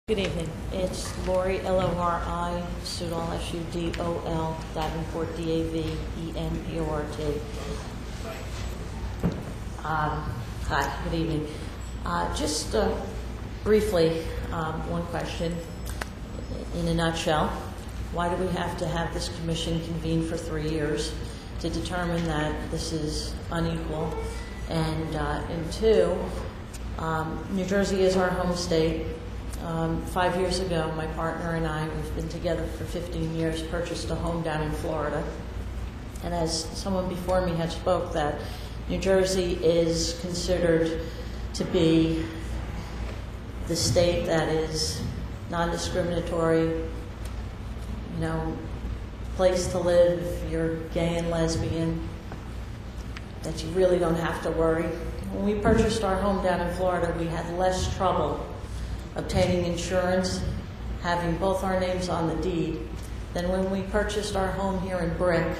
Good evening. It's Lori, Lori, Sudol, Sudol, Davenport, Davenport. Hi, good evening. Just briefly, one question in a nutshell. Why do we have to have this commission convened for 3 years to determine that this is unequal? And two, New Jersey is our home state. 5 years ago, my partner and I, we've been together for 15 years, purchased a home down in Florida. And as someone before me had spoke, that New Jersey is considered to be the state that is non-discriminatory, place to live if you're gay and lesbian, that you really don't have to worry. When we purchased our home down in Florida, we had less trouble obtaining insurance, having both our names on the deed, than when we purchased our home here in Brick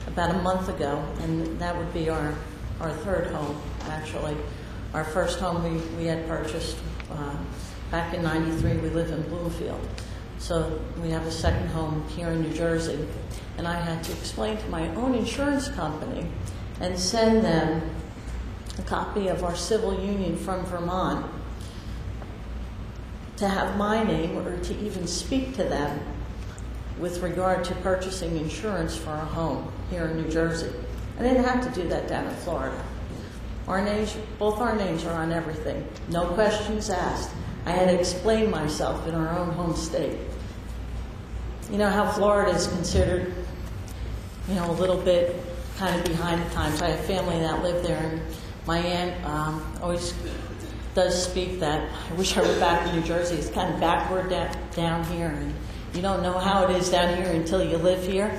about a month ago, and that would be our third home, actually. Our first home we had purchased back in '93. We live in Bloomfield. So we have a second home here in New Jersey, and I had to explain to my own insurance company and send them a copy of our civil union from Vermont to have my name or to even speak to them with regard to purchasing insurance for a home here in New Jersey. I didn't have to do that down in Florida. Both our names are on everything. No questions asked. I had to explain myself in our own home state. You know how Florida is considered, a little bit kind of behind the times. I have family that live there, and my aunt always does speak that I wish I were back in New Jersey. It's kind of backward down here, and you don't know how it is down here until you live here.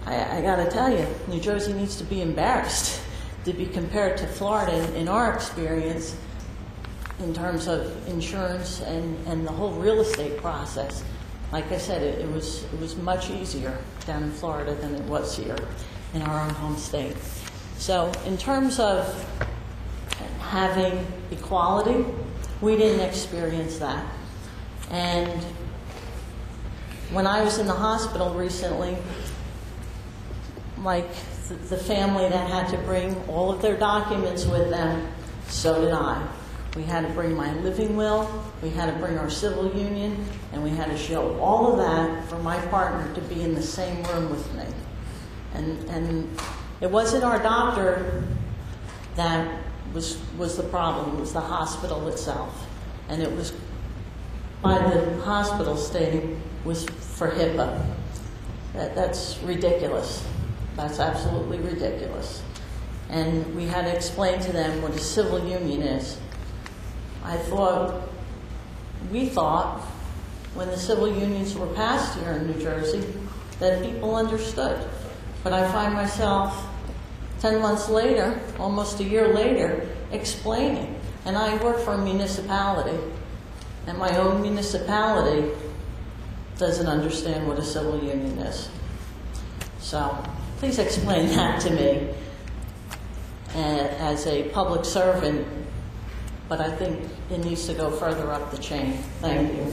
I got to tell you, New Jersey needs to be embarrassed to be compared to Florida in our experience in terms of insurance and the whole real estate process. Like I said, it was much easier down in Florida than it was here in our own home state. So in terms of having equality, we didn't experience that. And when I was in the hospital recently, like the family that had to bring all of their documents with them, so did I. We had to bring my living will, we had to bring our civil union, and we had to show all of that for my partner to be in the same room with me. And it wasn't our doctor that was the problem. It was the hospital itself. And it was by the hospital stating was for HIPAA. That's ridiculous. That's absolutely ridiculous. And we had to explain to them what a civil union is. We thought, when the civil unions were passed here in New Jersey, that people understood. But I find myself 10 months later, almost a year later, explaining. And I work for a municipality, and my own municipality doesn't understand what a civil union is. So please explain that to me as a public servant, but I think it needs to go further up the chain. Thank you.